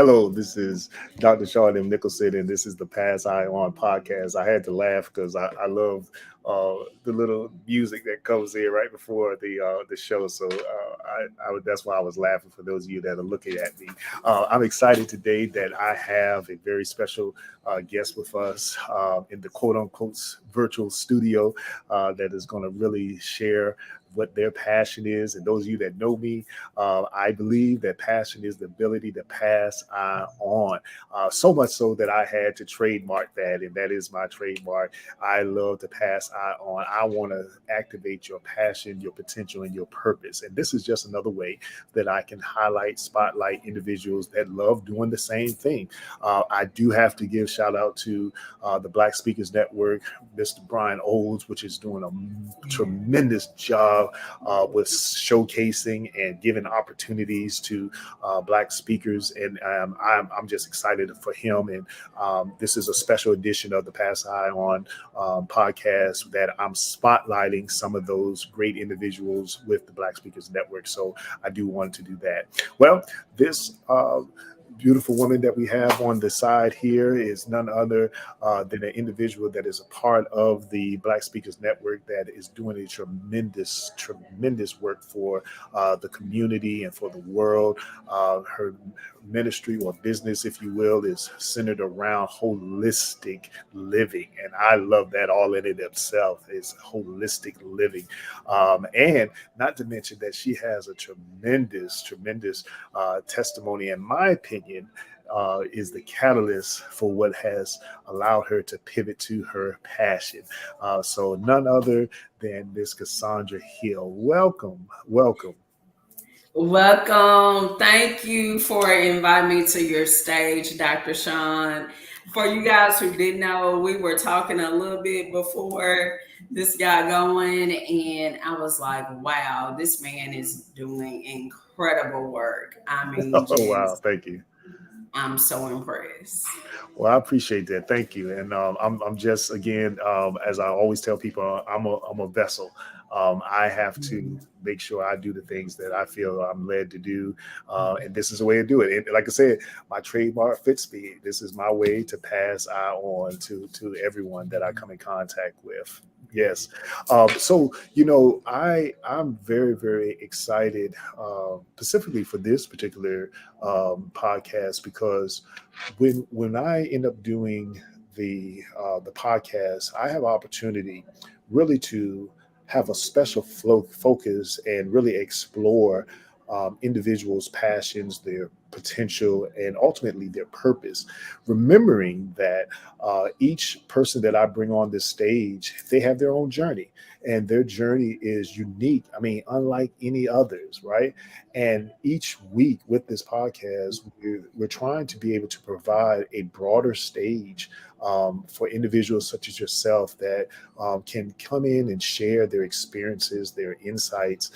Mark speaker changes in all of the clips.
Speaker 1: Hello, this is Dr. Shawn M. Nicholson, and this is the Pass Eye On podcast. I had to laugh because I love the little music that comes in right before the show. So that's why I was laughing. For those of you that are looking at me, I'm excited today that I have a very special guest with us in the quote unquote virtual studio that is going to really share what their passion is. And those of you that know me, I believe that passion is the ability to pass on. So much so that I had to trademark that, and that is my trademark. I love to pass on. I want to activate your passion, your potential, and your purpose. And this is just another way that I can highlight, spotlight individuals that love doing the same thing. I do have to give shout out to the Black Speakers Network, Mr. Brian Olds, which is doing a tremendous job with showcasing and giving opportunities to Black speakers. And I'm just excited for him. And this is a special edition of the Pass Eye On podcast that I'm spotlighting some of those great individuals with the Black Speakers Network. So I do want to do that. Well, this beautiful woman that we have on the side here is none other than an individual that is a part of the Black Speakers Network that is doing a tremendous work for the community and for the world. Her ministry or business, if you will, is centered around holistic living. And I love that all in it itself is holistic living. And not to mention that she has a tremendous testimony, in my opinion, is the catalyst for what has allowed her to pivot to her passion. So none other than Miss Cassandra Hill. Welcome.
Speaker 2: Welcome. Thank you for inviting me to your stage, Dr. Shawn. For you guys who didn't know, we were talking a little bit before this got going, and I was like, wow, this man is doing incredible work. I mean,
Speaker 1: Oh, wow.
Speaker 2: just,
Speaker 1: Thank you.
Speaker 2: I'm so impressed.
Speaker 1: Well, I appreciate that. Thank you. And I'm just, again, as I always tell people, I'm a vessel. I have to make sure I do the things that I feel I'm led to do. And this is a way to do it. And like I said, my trademark fits me. This is my way to pass on to everyone that I come in contact with. Yes. So, I'm very excited, specifically for this particular podcast, because when I end up doing the podcast, I have opportunity really to have a special focus and really explore individuals' passions, their potential, and ultimately their purpose. Remembering that each person that I bring on this stage, they have their own journey, and their journey is unique. I mean, unlike any others, right? And each week with this podcast, we're trying to be able to provide a broader stage for individuals such as yourself that can come in and share their experiences, their insights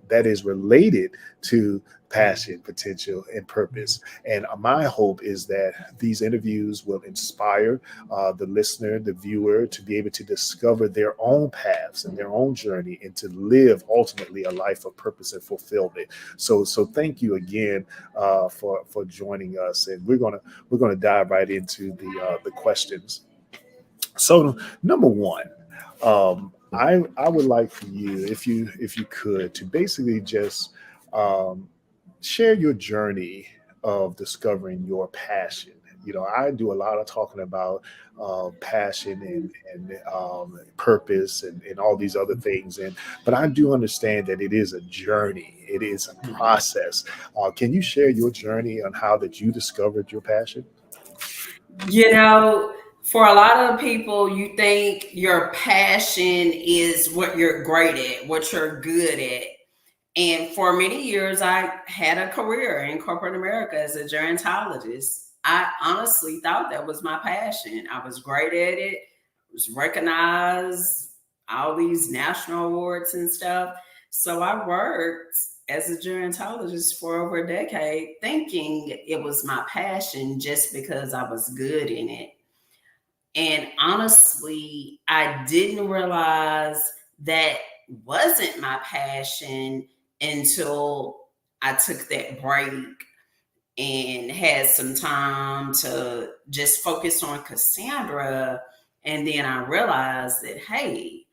Speaker 1: that is related to passion, potential, and purpose. And my hope is that these interviews will inspire the listener, the viewer, to be able to discover their own paths and their own journey and to live ultimately a life of purpose and fulfillment. So thank you again for joining us, and we're gonna dive right into the questions. So number one, I would like for you, if you could, to basically just um, share your journey of discovering your passion. I do a lot of talking about passion and purpose and all these other things, but I do understand that it is a journey. It is a process. Can you share your journey on how that you discovered your passion?
Speaker 2: You know, for a lot of people, you think your passion is what you're great at, what you're good at. And for many years, I had a career in corporate America as a gerontologist. I honestly thought that was my passion. I was great at it, was recognized, all these national awards and stuff. So I worked as a gerontologist for over a decade, thinking it was my passion just because I was good in it. And honestly, I didn't realize that wasn't my passion until I took that break and had some time to just focus on Cassandra. And then I realized that, hey,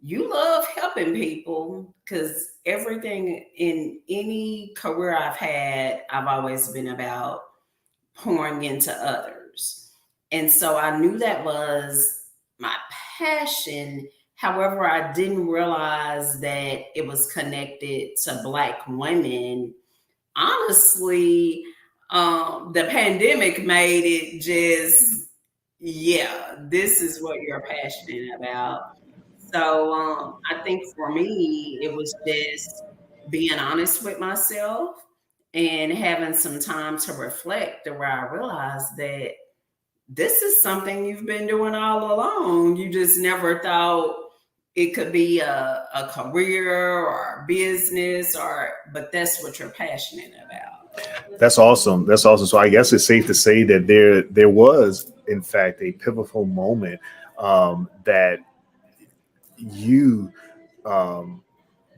Speaker 2: you love helping people, because everything in any career I've had, I've always been about pouring into others. And so I knew that was my passion. However, I didn't realize that it was connected to Black women. Honestly, the pandemic made it just, yeah, this is what you're passionate about. So I think for me, it was just being honest with myself and having some time to reflect, to where I realized that this is something you've been doing all along. You just never thought it could be a career or a business, or but that's what you're passionate about.
Speaker 1: That's awesome. That's awesome. So I guess it's safe to say that there was, in fact, a pivotal moment that you um,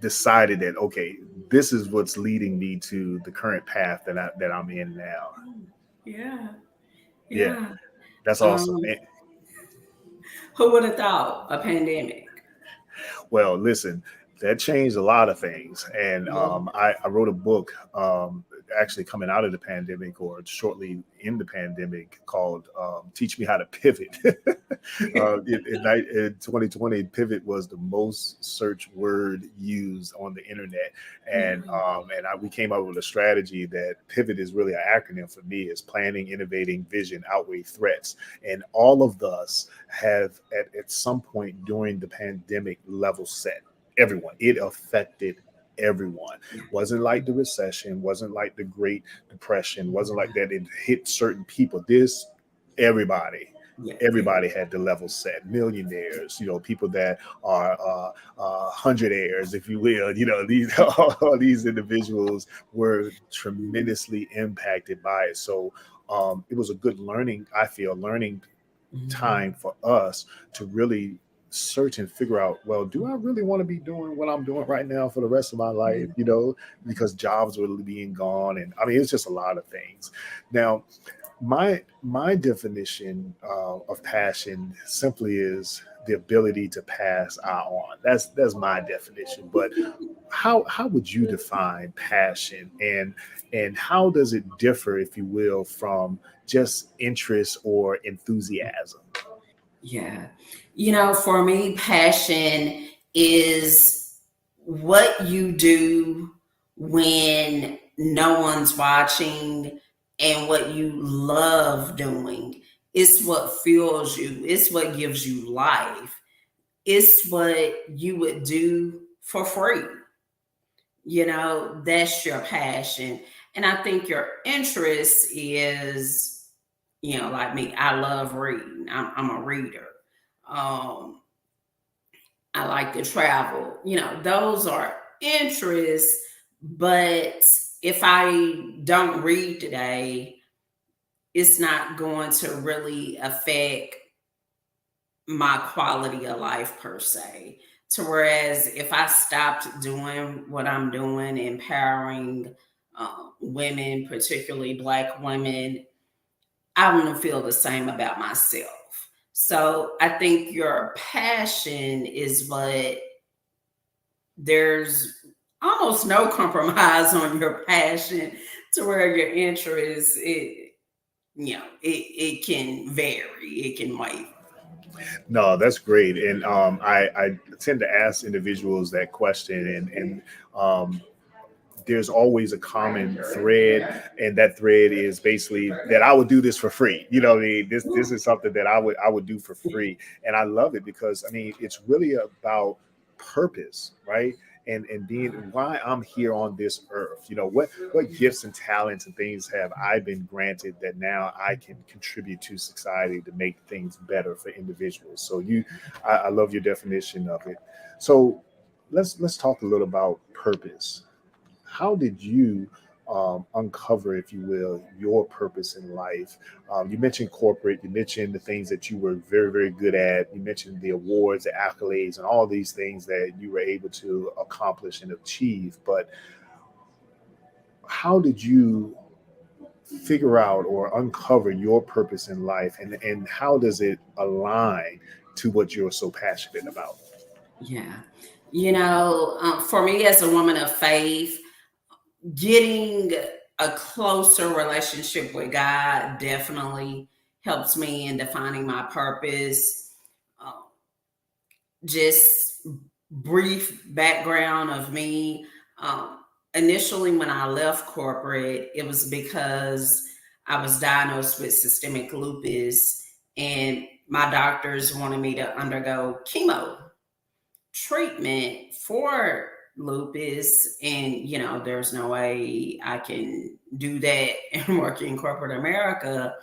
Speaker 1: decided that, okay, this is what's leading me to the current path that I'm in now.
Speaker 2: Yeah,
Speaker 1: Yeah,
Speaker 2: yeah.
Speaker 1: that's awesome.
Speaker 2: Um, who would have thought a pandemic?
Speaker 1: Well, listen, that changed a lot of things. And
Speaker 2: Yeah.
Speaker 1: I wrote a book actually coming out of the pandemic or shortly in the pandemic called Teach Me How to Pivot. In 2020, pivot was the most searched word used on the internet. We came up with a strategy that pivot is really an acronym for me, is planning, innovating, vision, outweigh threats. And all of us have at some point during the pandemic level set everyone. It affected everyone. Wasn't like the recession, wasn't like the Great Depression, wasn't like that. It hit certain people. This everybody.
Speaker 2: Yeah,
Speaker 1: Everybody had the level set. Millionaires, people that are hundredaires, if you will. These all these individuals were tremendously impacted by it. So it was a good learning. I feel learning
Speaker 2: mhm.
Speaker 1: time for us to really search and figure out, well, do I really want to be doing what I'm doing right now for the rest of my life, because jobs were being gone. And I mean, it's just a lot of things. Now, my definition of passion simply is the ability to pass eye on. That's my definition. But how would you define passion, and how does it differ, if you will, from just interest or enthusiasm?
Speaker 2: Yeah. For me, passion is what you do when no one's watching, and what you love doing. It's what fuels you, it's what gives you life, it's what you would do for free. That's your passion. And I think your interest is, like me, I love reading. I'm a reader. Um, I like to travel. Those are interests. But if I don't read today, it's not going to really affect my quality of life per se. To whereas if I stopped doing what I'm doing, empowering women, particularly Black women, I want to feel the same about myself. So I think your passion is what, there's almost no compromise on your passion, to where your interest, it can vary, it can waver.
Speaker 1: No, that's great. And I tend to ask individuals that question, and there's always a common thread, and that thread is basically that I would do this for free. What I mean, this is something that I would do for free, and I love it because I mean it's really about purpose, right? And being why I'm here on this earth. What gifts and talents and things have I been granted that now I can contribute to society to make things better for individuals. So I love your definition of it. So let's talk a little about purpose. How did you uncover, if you will, your purpose in life? You mentioned corporate, you mentioned the things that you were very, very good at. You mentioned the awards, the accolades, and all these things that you were able to accomplish and achieve. But how did you figure out or uncover your purpose in life, and how does it align to what you're so passionate about?
Speaker 2: Yeah. For me as a woman of faith, getting a closer relationship with God definitely helps me in defining my purpose. Um, just brief background of me. Um, Initially, when I left corporate, it was because I was diagnosed with systemic lupus, and my doctors wanted me to undergo chemo treatment for lupus. And there's no way I can do that and work in corporate America.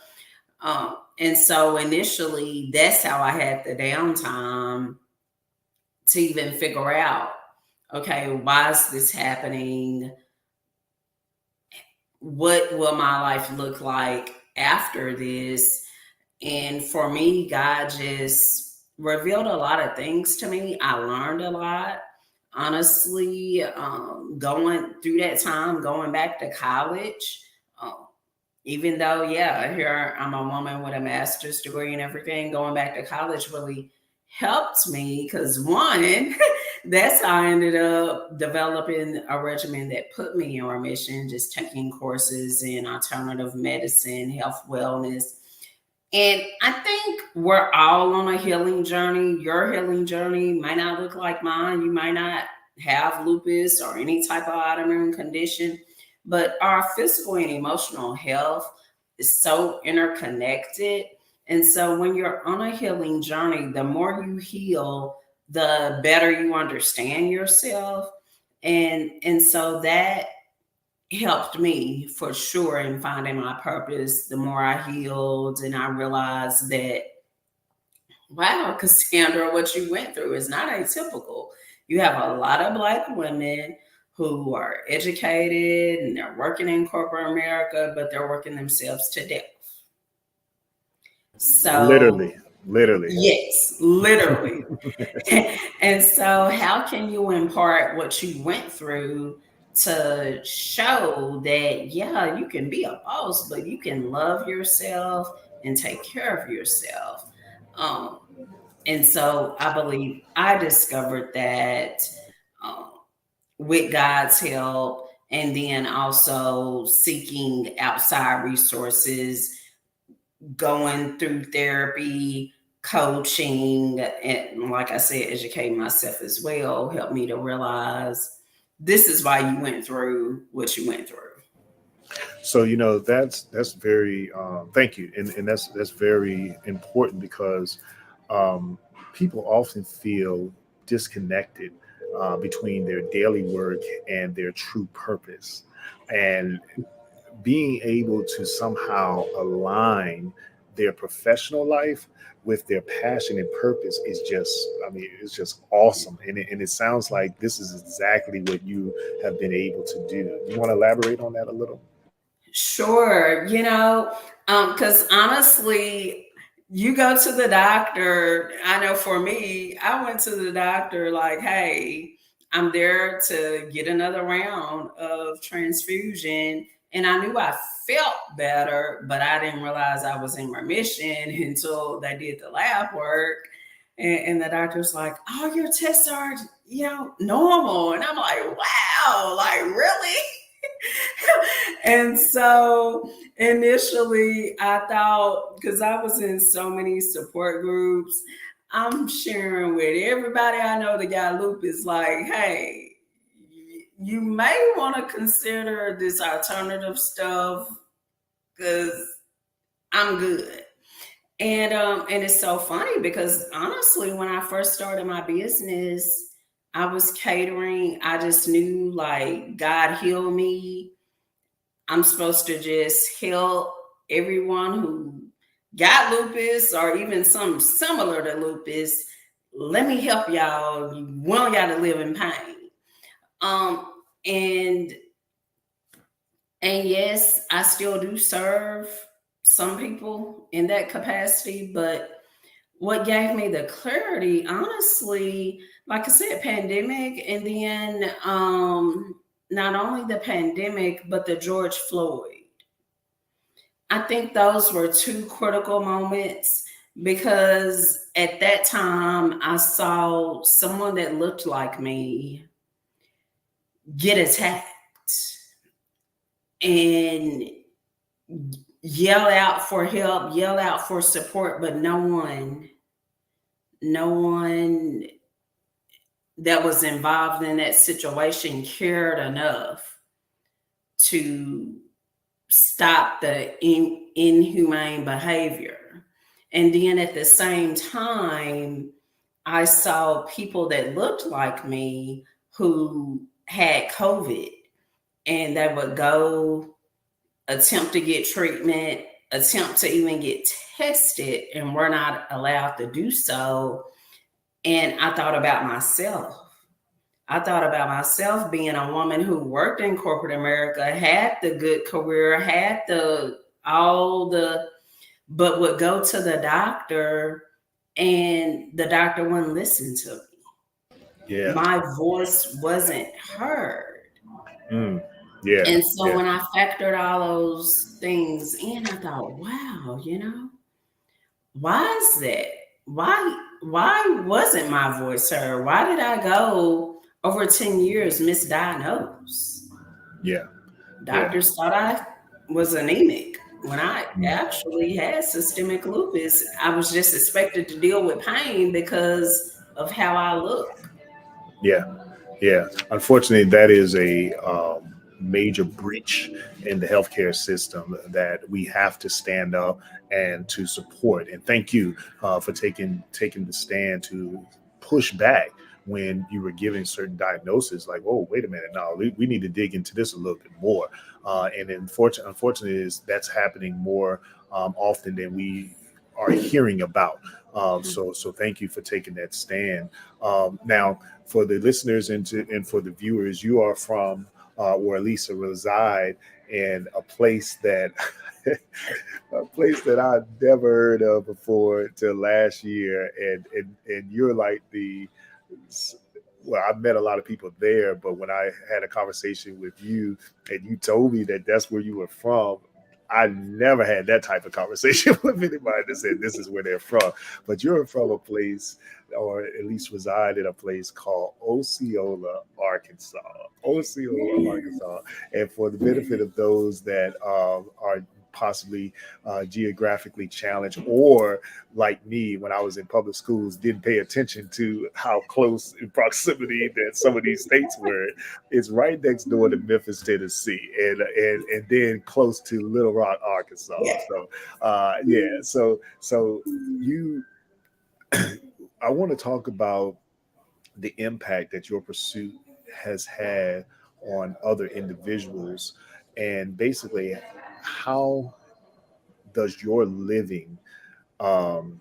Speaker 2: And so initially, that's how I had the downtime to even figure out, okay, why is this happening? What will my life look like after this? And for me, God just revealed a lot of things to me. I learned a lot. Honestly, going through that time, going back to college, um, even though, yeah, here I'm a woman with a master's degree and everything, going back to college really helped me because one, that's how I ended up developing a regimen that put me in remission, just taking courses in alternative medicine, health, wellness. And I think we're all on a healing journey. Your healing journey might not look like mine. You might not have lupus or any type of autoimmune condition, but our physical and emotional health is so interconnected. And so when you're on a healing journey, the more you heal, the better you understand yourself. And so that helped me for sure in finding my purpose. The more I healed and I realized that, wow, Cassandra, what you went through is not atypical. You have a lot of Black women who are educated and they're working in corporate America, but they're working themselves to death. So,
Speaker 1: Literally, literally.
Speaker 2: yes, literally. And so, how can you impart what you went through to show that, yeah, you can be a boss, but you can love yourself and take care of yourself? Um, and so, I believe I discovered that um, with God's help, and then also seeking outside resources, going through therapy, coaching, and like I said, educating myself as well helped me to realize this is why you went through what you went through.
Speaker 1: So that's very thank you, and that's very important because um, people often feel disconnected between their daily work and their true purpose, and being able to somehow align their professional life with their passion and purpose is just, I mean, it's just awesome. And it sounds like this is exactly what you have been able to do. You want to elaborate on that a little?
Speaker 2: Sure, because honestly, you go to the doctor. I know for me, I went to the doctor like, hey, I'm there to get another round of transfusion. And I knew I felt better, but I didn't realize I was in remission until they did the lab work. And the doctor's like, oh, your tests are, normal. And I'm like, wow, like, really? And so initially I thought, because I was in so many support groups, I'm sharing with everybody I know that got lupus, like, hey, you may want to consider this alternative stuff because I'm good. And it's so funny because honestly, when I first started my business, I was catering. I just knew like God healed me. I'm supposed to just help everyone who got lupus or even some similar to lupus. Let me help y'all. You want y'all to live in pain. Um, and and yes, I still do serve some people in that capacity, but what gave me the clarity, honestly, like I said, pandemic, and then not only the pandemic, but the George Floyd. I think those were two critical moments because at that time I saw someone that looked like me get attacked and yell out for help, yell out for support, but no one that was involved in that situation cared enough to stop the inhumane behavior. And then at the same time, I saw people that looked like me who had COVID and they would go attempt to get treatment, attempt to even get tested, and were not allowed to do so. And I thought about myself. I thought about myself being a woman who worked in corporate America, had the good career, had the all the, but would go to the doctor and the doctor wouldn't listen to me.
Speaker 1: Yeah.
Speaker 2: My voice wasn't heard.
Speaker 1: Mm. Yeah.
Speaker 2: And so
Speaker 1: Yeah.
Speaker 2: when I factored all those things in, I thought, wow, why is that? Why wasn't my voice heard? Why did I go over 10 years misdiagnosed?
Speaker 1: Yeah. Yeah.
Speaker 2: Doctors thought I was anemic when I
Speaker 1: Mm.
Speaker 2: actually had systemic lupus. I was just expected to deal with pain because of how I look.
Speaker 1: Yeah. Yeah, unfortunately, that is a major breach in the healthcare system that we have to stand up and to support. And thank you for taking the stand to push back when you were giving certain diagnoses. Like, oh, wait a minute, now we need to dig into this a little bit more. And unfortunately, is that's happening more often than we are hearing about. So thank you for taking that stand. Now, for the listeners and for the viewers, you are from, or at least reside in a place that a place that I've never heard of before till last year, and you're like the well, I've met a lot of people there, but when I had a conversation with you and you told me that that's where you were from, I never had that type of conversation with anybody that said this is where they're from. But you're from a place, or at least reside in a place called Osceola, Arkansas. Osceola, Arkansas. And for the benefit of those that are possibly geographically challenged, or like me when I was in public schools, didn't pay attention to how close in proximity that some of these states were. It's right next door to Memphis, Tennessee, and then close to Little Rock, Arkansas.
Speaker 2: Yeah.
Speaker 1: So yeah, so you, I want to talk about the impact that your pursuit has had on other individuals, and basically how does your living, um,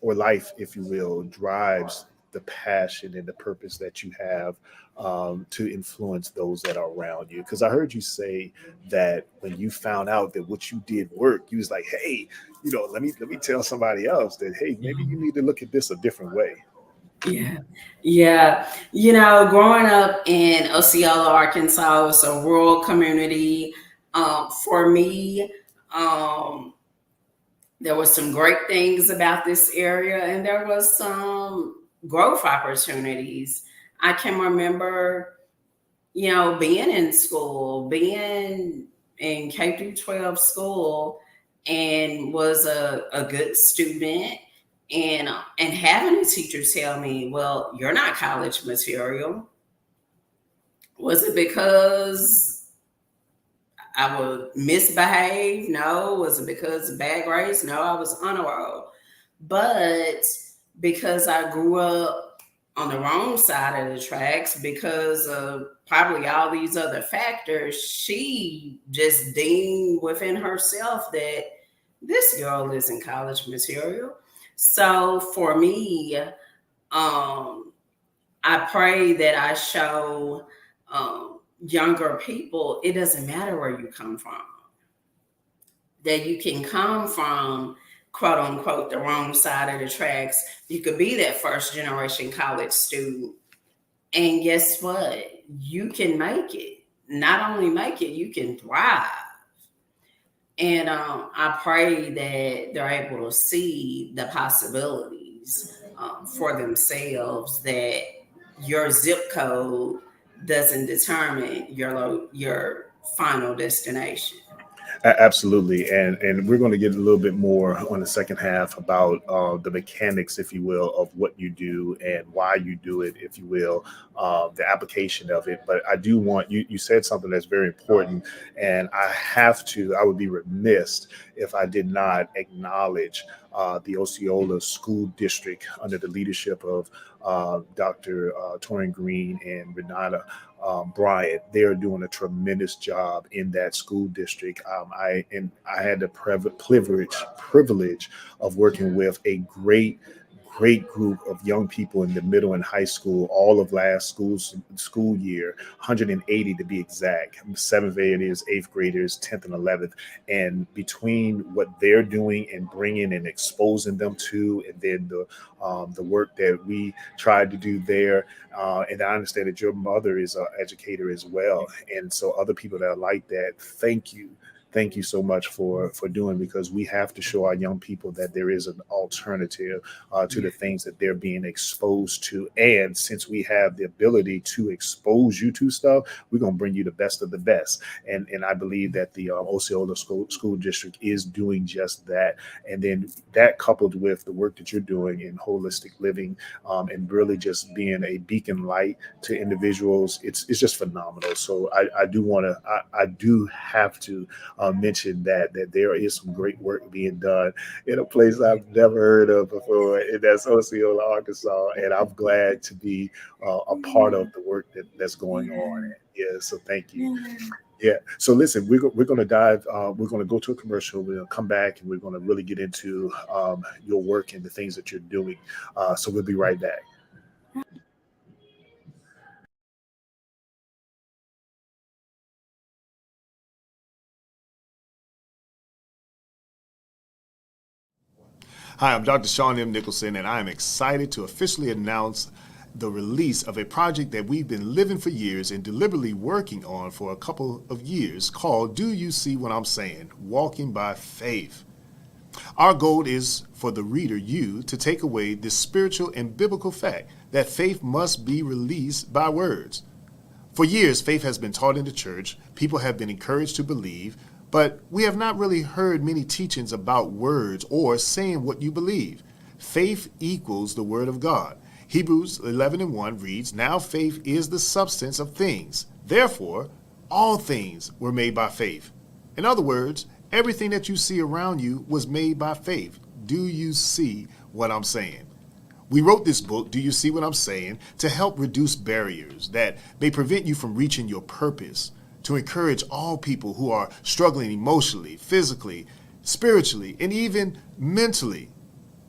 Speaker 1: or life, if you will, drives the passion and the purpose that you have, to influence those that are around you. Because I heard you say that when you found out that what you did worked, you was like, hey, let me tell somebody else that, hey, maybe you need to look at this a different way.
Speaker 2: Yeah. Yeah. Growing up in Osceola, Arkansas, it's a rural community. For me, um, there was some great things about this area and there was some growth opportunities. I can remember, being in school, being in K through 12 school, and was a good student, and having a teacher tell me, well, you're not college material. Was it because I would misbehave? No. Was it because of bad grades? No, I was honor roll. But because I grew up on the wrong side of the tracks because of probably all these other factors, she just deemed within herself that this girl isn't college material. So for me, um, I pray that I show younger people it doesn't matter where you come from, that you can come from quote unquote the wrong side of the tracks. You could be that first generation college student. And guess what? You can make it. Not only make it, you can thrive. And I pray that they're able to see the possibilities for themselves, that your zip code doesn't determine your final destination.
Speaker 1: Absolutely, and we're going to get a little bit more on the second half about the mechanics, if you will, of what you do and why you do it, if you will, the application of it. But I do want you. You said something that's very important, and I have to. I would be remiss if I did not acknowledge the Osceola School District under the leadership of Dr. Torin Green and Renata Bryant. They are doing a tremendous job in that school district. I had the privilege of working with a great group of young people in the middle and high school, all of last school year, 180 to be exact, seventh graders, eighth graders, 10th and 11th. And between what they're doing and bringing and exposing them to, and then the work that we tried to do there, and I understand that your mother is an educator as well, and so other people that are like that. Thank you so much for doing, because we have to show our young people that there is an alternative to the things that they're being exposed to. And since we have the ability to expose you to stuff, we're going to bring you the best of the best. And I believe that the Osceola School District is doing just that. And then that, coupled with the work that you're doing in holistic living, and really just being a beacon light to individuals, it's just phenomenal. So I do want to, I do have to mention that there is some great work being done in a place I've never heard of before, and that's Osceola, Arkansas. And I'm glad to be a part of the work that's going on. Yeah, so thank you. Yeah. So listen, we're going to dive. We're going to go to a commercial. We're going to come back, and we're going to really get into your work and the things that you're doing. So we'll be right back. Hi, I'm Dr. Shawn M. Nicholson, and I am excited to officially announce the release of a project that we've been living for years and deliberately working on for a couple of years, called Do You See What I'm Saying? Walking by Faith. Our goal is for the reader, you, to take away this spiritual and biblical fact that faith must be released by words. For years, faith has been taught in the church. People have been encouraged to believe, but we have not really heard many teachings about words or saying what you believe. Faith equals the word of God. Hebrews 11:1 reads, "Now faith is the substance of things. Therefore, all things were made by faith." In other words, everything that you see around you was made by faith. Do you see what I'm saying? We wrote this book, Do You See What I'm Saying?, to help reduce barriers that may prevent you from reaching your purpose, to encourage all people who are struggling emotionally, physically, spiritually, and even mentally,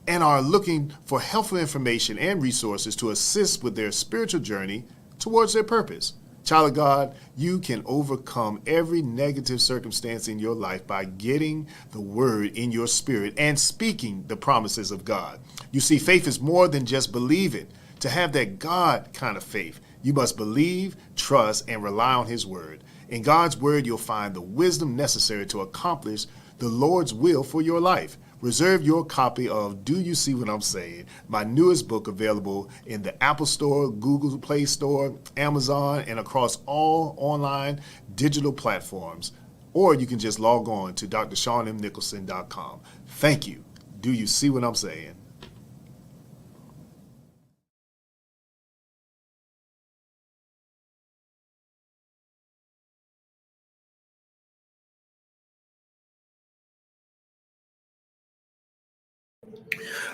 Speaker 1: and are looking for helpful information and resources to assist with their spiritual journey towards their purpose. Child of God, you can overcome every negative circumstance in your life by getting the word in your spirit and speaking the promises of God. You see, faith is more than just believing. To have that God kind of faith, you must believe, trust, and rely on his word. In God's word, you'll find the wisdom necessary to accomplish the Lord's will for your life. Reserve your copy of Do You See What I'm Saying?, my newest book, available in the Apple Store, Google Play Store, Amazon, and across all online digital platforms. Or you can just log on to drshawnmnicholson.com. Thank you. Do you see what I'm saying?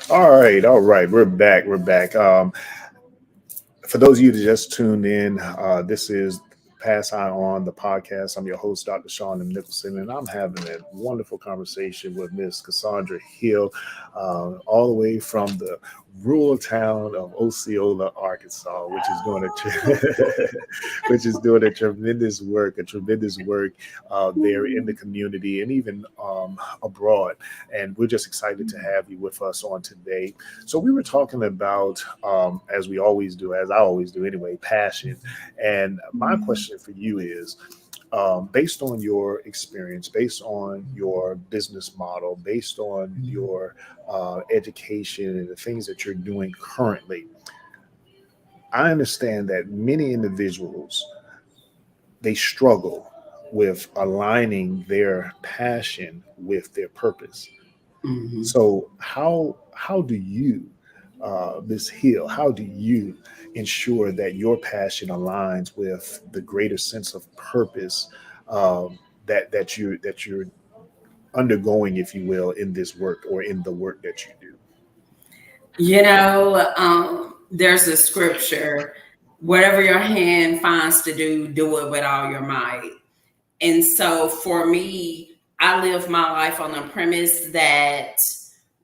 Speaker 1: All right. We're back. We're back. For those of you that just tuned in, this is Pass High On, the podcast. I'm your host, Dr. Shawn M. Nicholson, and I'm having a wonderful conversation with Miss Cassandra Hill, all the way from the rural town of Osceola, Arkansas, which is doing a tremendous work there in the community and even abroad. And we're just excited to have you with us on today. So we were talking about, as we always do, as I always do anyway, passion. And my question for you is, based on your experience, based on your business model, based on your education and the things that you're doing currently, I understand that many individuals, they struggle with aligning their passion with their purpose.
Speaker 2: Mhm.
Speaker 1: So how do you, Ms. Hill, how do you ensure that your passion aligns with the greater sense of purpose, that you're undergoing, if you will, in this work or in the work that you do?
Speaker 2: There's a scripture: whatever your hand finds to do, do it with all your might. And so for me, I live my life on the premise that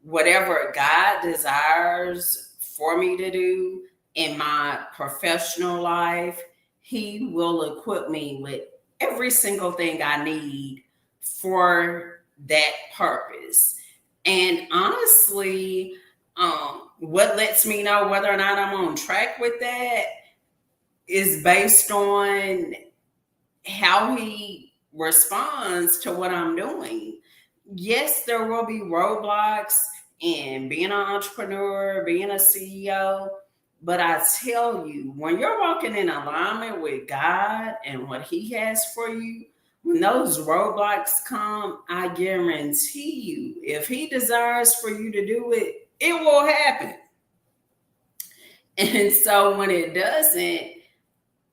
Speaker 2: whatever God desires for me to do in my professional life, He will equip me with every single thing I need for that purpose. And honestly, what lets me know whether or not I'm on track with that is based on how he responds to what I'm doing. Yes, there will be roadblocks in being an entrepreneur, being a CEO, but I tell you, when you're walking in alignment with God and what He has for you, when those roadblocks come, I guarantee you, if He desires for you to do it, it will happen. And so when it doesn't,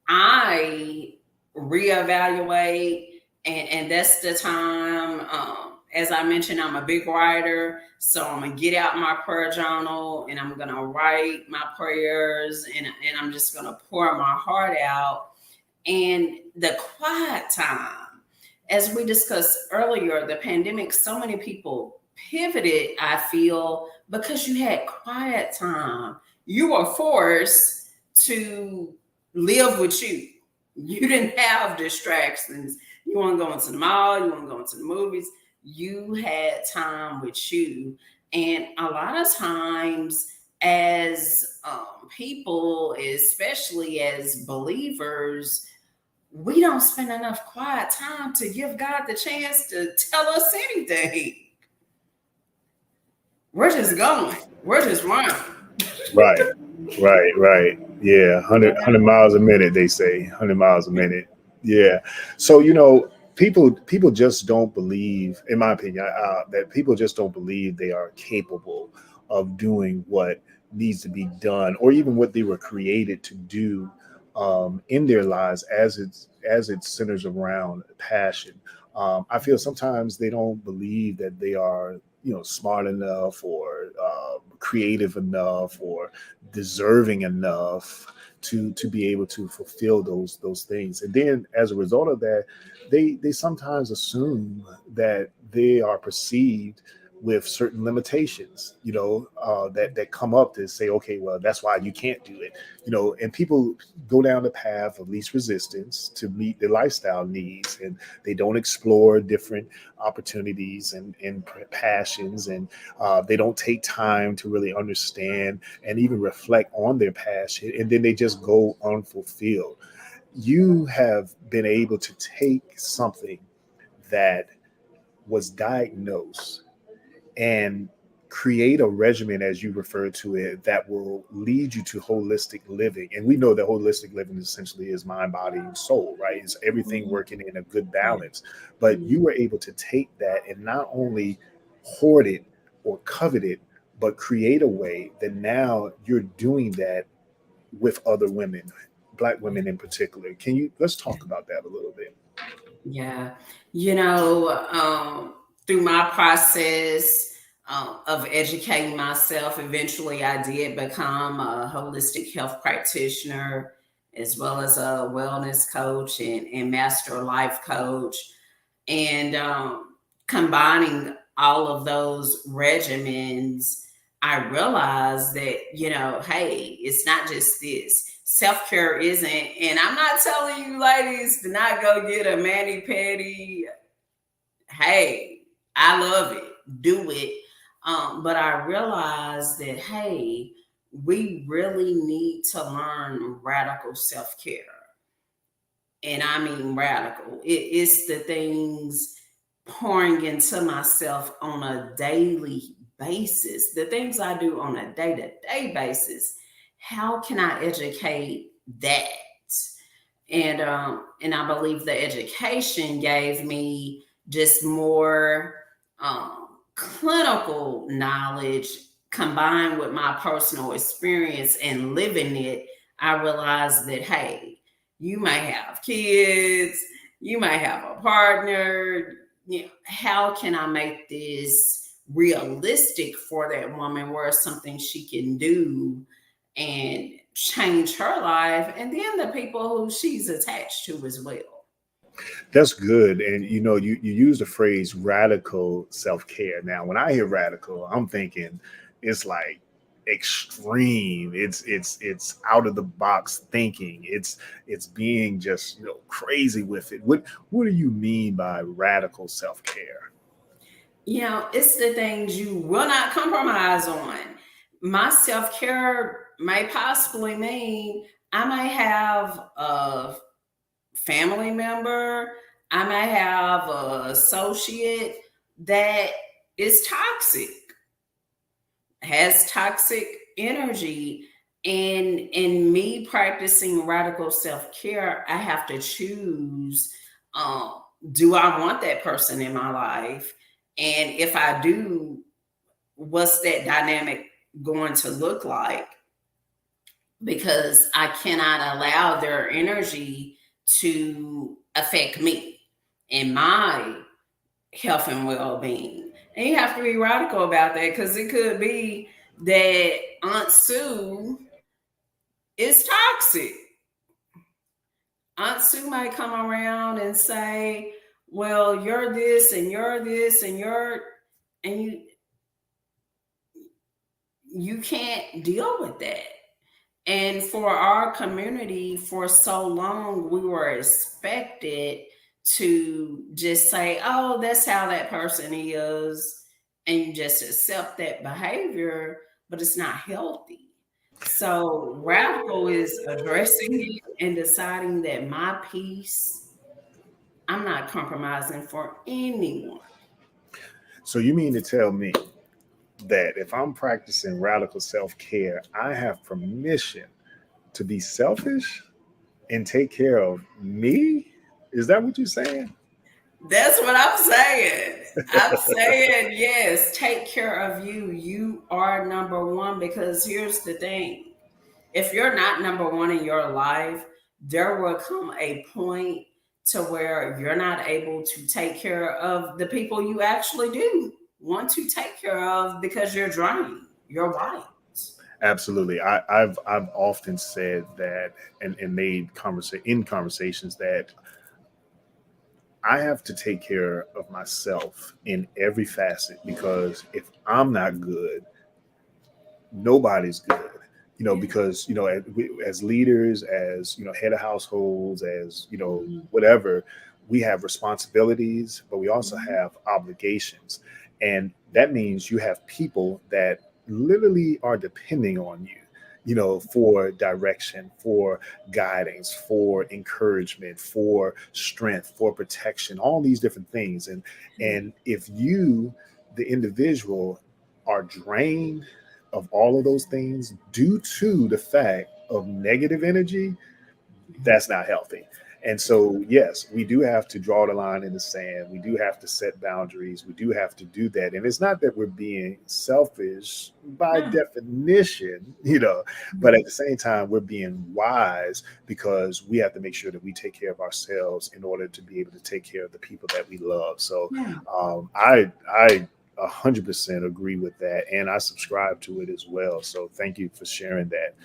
Speaker 2: I reevaluate, and that's the time. As I mentioned, I'm a big writer, so I'm gonna get out my prayer journal and I'm gonna write my prayers, and I'm just gonna pour my heart out. And the quiet time, as we discussed earlier, the pandemic, so many people pivoted, I feel, because you had quiet time. You were forced to live with you. You didn't have distractions. You want to go into the mall, you want to go into the movies. You had time with you. And a lot of times, as people, especially as believers, we don't spend enough quiet time to give God the chance to tell us anything. We're just going, we're just running.
Speaker 1: Right, right. Yeah, 100 miles a minute, they say. 100 miles a minute. Yeah. So, people just don't believe, in my opinion, that people just don't believe they are capable of doing what needs to be done, or even what they were created to do, in their lives, as it centers around passion. I feel sometimes they don't believe that they are, smart enough, or creative enough, or deserving enough to be able to fulfill those things. And then, as a result of that, they sometimes assume that they are perceived with certain limitations, that come up to say, okay, well, that's why you can't do it, and people go down the path of least resistance to meet their lifestyle needs, and they don't explore different opportunities and passions, and they don't take time to really understand and even reflect on their passion, and then they just go unfulfilled. You have been able to take something that was diagnosed and create a regimen, as you refer to it, that will lead you to holistic living. And we know that holistic living essentially is mind, body, and soul, right? It's everything
Speaker 2: Mhm.
Speaker 1: working in a good balance. But you
Speaker 2: Mhm.
Speaker 1: were able to take that and not only hoard it or covet it, but create a way that now you're doing that with other women, Black women in particular. Let's talk about that a little bit?
Speaker 2: Yeah. You know, through my process of educating myself, eventually I did become a holistic health practitioner, as well as a wellness coach and master life coach. And combining all of those regimens, I realized that, hey, it's not just this. Self care isn't, and I'm not telling you ladies to not go get a mani pedi. Hey, I love it. Do it. But I realized that, hey, we really need to learn radical self care. and I mean radical. It's the things pouring into myself on a daily basis, the things I do on a day to day basis. How can I educate that? And I believe the education gave me just more clinical knowledge combined with my personal experience and living it. I realized that, hey, you might have kids, you might have a partner. You know, how can I make this realistic for that woman where it's something she can do and change her life, and then the people who she's attached to as well.
Speaker 1: That's good. And you use the phrase radical self-care. Now, when I hear radical, I'm thinking it's like extreme. It's out of the box thinking. It's being just crazy with it. What do you mean by radical self-care?
Speaker 2: You know, it's the things you will not compromise on. My self care may possibly mean I may have a family member, I may have an associate that is toxic, has toxic energy. And in me practicing radical self-care, I have to choose, um, do I want that person in my life? And if I do, what's that dynamic going to look like? Because I cannot allow their energy to affect me and my health and well-being. And you have to be radical about that, because it could be that Aunt Sue is toxic. Aunt Sue might come around and say, well, you're this and you're this and you can't deal with that. And for our community, for so long, we were expected to just say, oh, that's how that person is. And you just accept that behavior, but it's not healthy. So, radical is addressing it and deciding that my peace, I'm not compromising for anyone.
Speaker 1: So you mean to tell me that if I'm practicing radical self-care, I have permission to be selfish and take care of me? Is that what you're saying?
Speaker 2: That's what I'm saying. I'm saying, yes, take care of you. You are number one, because here's the thing, if you're not number one in your life, there will come a point to where you're not able to take care of the people you actually do want to take care of, because you're drained. You're white.
Speaker 1: Absolutely. I've often said that and made in conversations that I have to take care of myself in every facet, because if I'm not good, nobody's good.
Speaker 2: Yeah.
Speaker 1: Because as leaders, as head of households, as
Speaker 2: Mhm.
Speaker 1: whatever, we have responsibilities, but we also
Speaker 2: Mhm.
Speaker 1: have obligations, and that means you have people that literally are depending on you, for direction, for guidance, for encouragement, for strength, for protection, all these different things. And if you, the individual, are drained of all of those things due to the fact of negative energy, that's not healthy. And so, yes, we do have to draw the line in the sand. We do have to set boundaries. We do have to do that. And it's not that we're being selfish by
Speaker 2: No.
Speaker 1: definition, but at the same time, we're being wise, because we have to make sure that we take care of ourselves in order to be able to take care of the people that we love. So,
Speaker 2: Yeah.
Speaker 1: I 100% agree with that. And I subscribe to it as well. So, thank you for sharing that.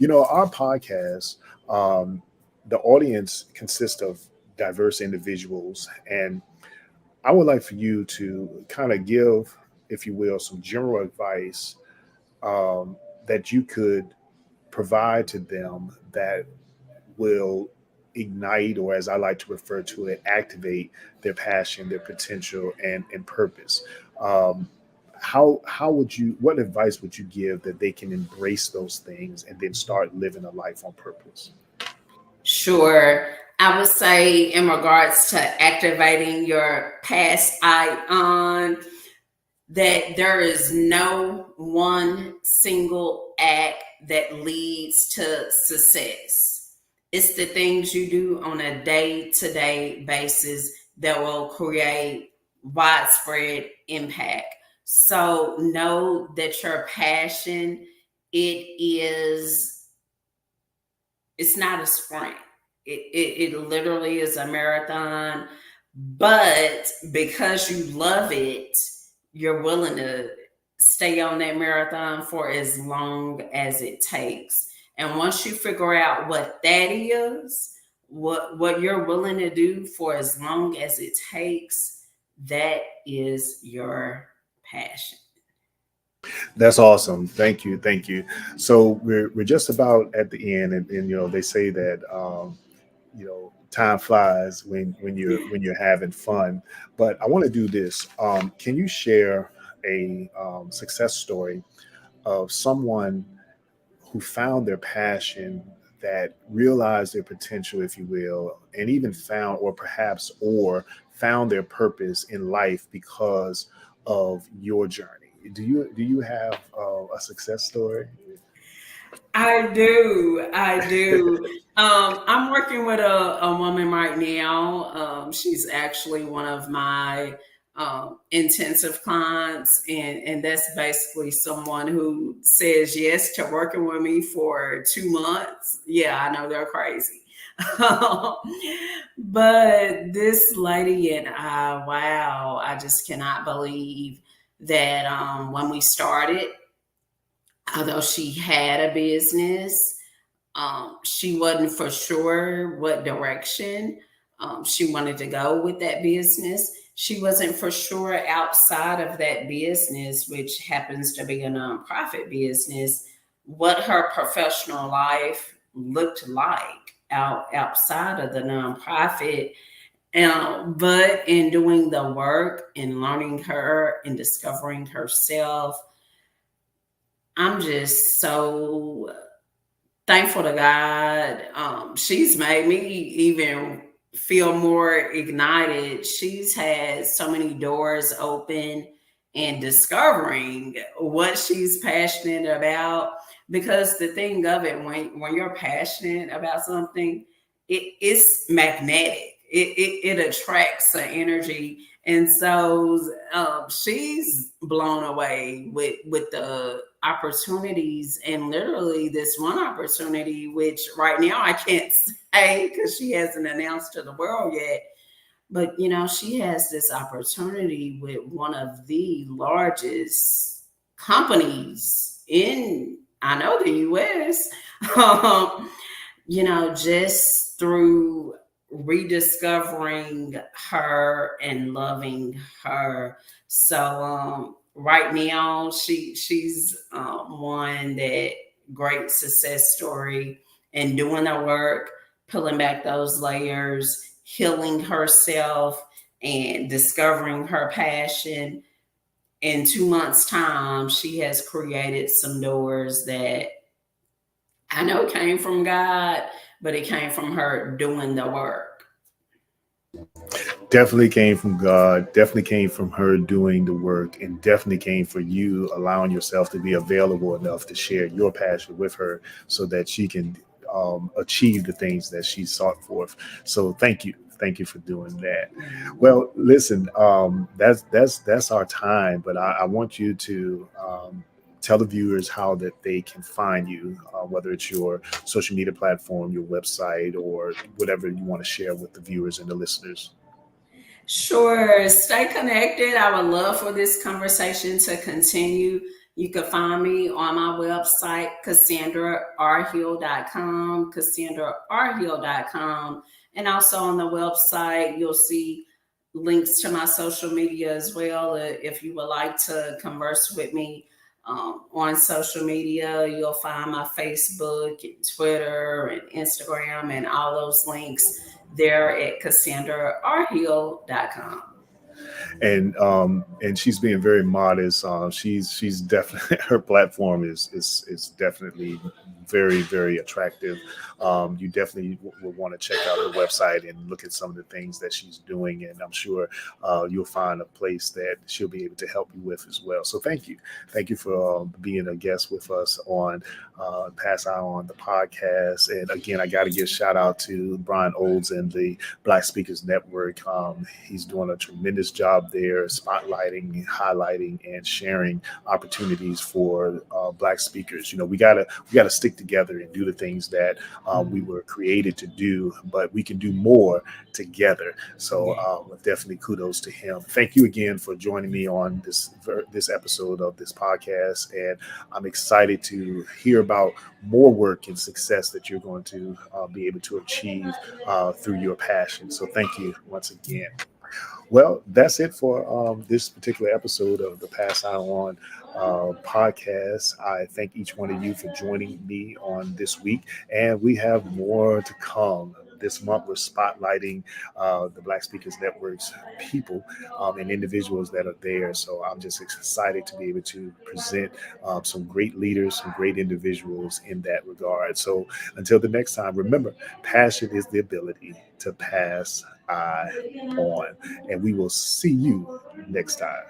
Speaker 1: Our podcast, um, the audience consists of diverse individuals, and I would like for you to kind of give, if you will, some general advice um, that you could provide to them that will ignite, or as I like to refer to it, activate their passion, their potential, and purpose. Um, how would you? What advice would you give that they can embrace those things and then start living a life on purpose?
Speaker 2: Sure. I would say, in regards to activating your past ion, that there is no one single act that leads to success. It's the things you do on a day to day basis that will create widespread impact. So know that your passion, it is, it's not a sprint. It literally is a marathon, but because you love it, you're willing to stay on that marathon for as long as it takes. And once you figure out what that is, what you're willing to do for as long as it takes, that is your passion.
Speaker 1: That's awesome. Thank you. Thank you. So we're just about at the end, and they say that time flies when you're having fun. But I want to do this. Can you share a success story of someone who found their passion, that realized their potential, if you will, and even found, or found their purpose in life because of your journey? Do you have a success story?
Speaker 2: I do. I do. I'm working with a woman right now. She's actually one of my intensive clients, and that's basically someone who says yes to working with me for 2 months. Yeah, I know they're crazy. But this lady and I, wow, I just cannot believe that when we started, although she had a business, she wasn't for sure what direction she wanted to go with that business. She wasn't for sure outside of that business, which happens to be a nonprofit business, what her professional life looked like outside of the nonprofit. But in doing the work and learning her and discovering herself, I'm just so thankful to God. She's made me even feel more ignited. She's had so many doors open and discovering what she's passionate about. Because the thing of it, when you're passionate about something, it's magnetic. It attracts the energy, and so she's blown away with the opportunities, and literally this one opportunity, which right now I can't say because she hasn't announced to the world yet, but she has this opportunity with one of the largest companies in, I know, the US. um, just through rediscovering her and loving her. So right now she's one that great success story, and doing the work, pulling back those layers, healing herself, and discovering her passion. In 2 months' time, she has created some doors that I know came from God, but it came from her doing the work.
Speaker 1: Definitely came from God, definitely came from her doing the work, and definitely came for you allowing yourself to be available enough to share your passion with her so that she can achieve the things that she sought forth. So thank you. Thank you for doing that. Well, listen, that's our time, but I want you to tell the viewers how that they can find you, whether it's your social media platform, your website, or whatever you want to share with the viewers and the listeners.
Speaker 2: Sure. Stay connected. I would love for this conversation to continue. You can find me on my website, CassandraRHill.com, CassandraRHill.com. And also on the website, you'll see links to my social media as well. If you would like to converse with me on social media, you'll find my Facebook, Twitter, and Instagram, and all those links there at CassandraRHill.com.
Speaker 1: And she's being very modest. She's definitely her platform is definitely very attractive. You definitely will want to check out her website and look at some of the things that she's doing, and I'm sure you'll find a place that she'll be able to help you with as well. So thank you for being a guest with us on Pass Eye on the podcast. And again, I got to give shout out to Brian Olds and the Black Speakers Network. He's doing a tremendous job there, spotlighting, highlighting, and sharing opportunities for Black speakers. You know, we gotta stick together and do the things that we were created to do, but we can do more together. So definitely kudos to him. Thank you again for joining me on this episode of this podcast, and I'm excited to hear about more work and success that you're going to be able to achieve through your passion. So thank you once again. Well, that's it for this particular episode of the Pass Eye On podcast. I thank each one of you for joining me on this week, and we have more to come. This month, we're spotlighting the Black Speakers Network's people and individuals that are there. So I'm just excited to be able to present some great leaders, some great individuals in that regard. So until the next time, remember, passion is the ability to pass eye on, and we will see you next time.